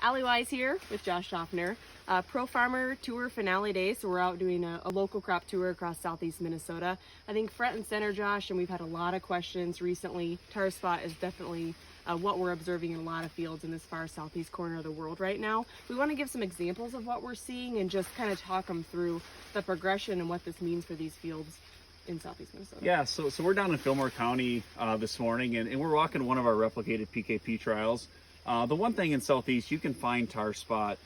Allie Wise here with Josh Schaffner. Pro Farmer Tour finale day, so we're out doing a local crop tour across southeast Minnesota. I think front and center, Josh, and we've had a lot of questions recently. Tar spot is definitely what we're observing in a lot of fields in this far southeast corner of the world right now. We want to give some examples of what we're seeing and just kind of talk them through the progression and what this means for these fields in southeast Minnesota. Yeah, so we're down in Fillmore County this morning, and we're walking one of our replicated PKP trials. The one thing in southeast, you can find tar spot,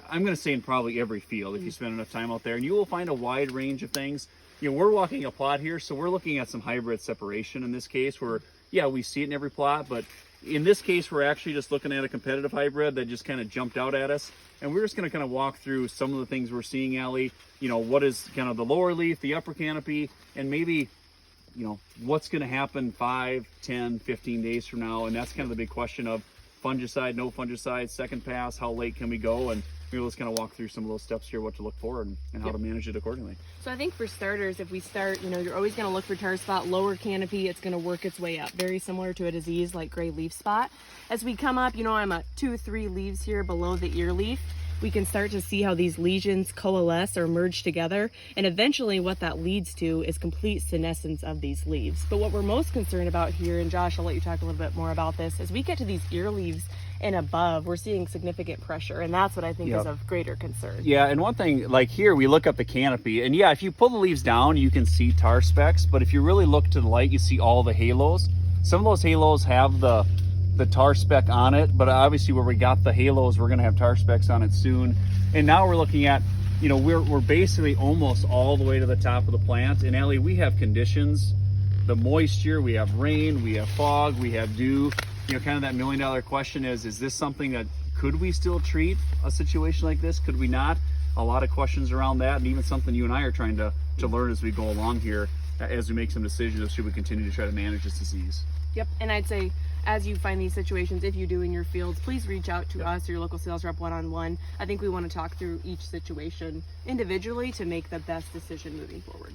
I'm going to say in probably every field if you spend enough time out there, and you will find a wide range of things. You know, we're walking a plot here, so we're looking at some hybrid separation in this case where, yeah, we see it in every plot, but in this case, we're actually just looking at a competitive hybrid that just kind of jumped out at us. And we're just going to kind of walk through some of the things we're seeing, Allie. You know, what is kind of the lower leaf, the upper canopy, and maybe, you know, what's going to happen 5, 10, 15 days from now. And that's kind of the big question of fungicide, no fungicide, second pass, how late can we go? And maybe let's kind of walk through some of those steps here, what to look for and how to manage it accordingly. So I think for starters, if we start, you know, you're always going to look for tar spot, lower canopy, it's going to work its way up. Very similar to a disease like gray leaf spot. As we come up, you know, I'm at 2-3 leaves here below the ear leaf. We can start to see how these lesions coalesce or merge together, and eventually what that leads to is complete senescence of these leaves. But what we're most concerned about here, and Josh, I'll let you talk a little bit more about this, as we get to these ear leaves and above, we're seeing significant pressure, and that's what I think is of greater concern. Yeah, and one thing, like here, we look up the canopy, and yeah, if you pull the leaves down, you can see tar specks, but if you really look to the light, you see all the halos. Some of those halos have the tar speck on it, but obviously where we got the halos, we're going to have tar specks on it soon. And now we're looking at, you know, we're basically almost all the way to the top of the plant. And Allie, we have conditions, the moisture, we have rain, we have fog, we have dew. You know, kind of that $1 million question is this something that, could we still treat a situation like this? Could we not? A lot of questions around that, and even something you and I are trying to learn as we go along here, as we make some decisions of should we continue to try to manage this disease. Yep, and I'd say as you find these situations, if you do in your fields, please reach out to us or your local sales rep one-on-one. I think we want to talk through each situation individually to make the best decision moving forward.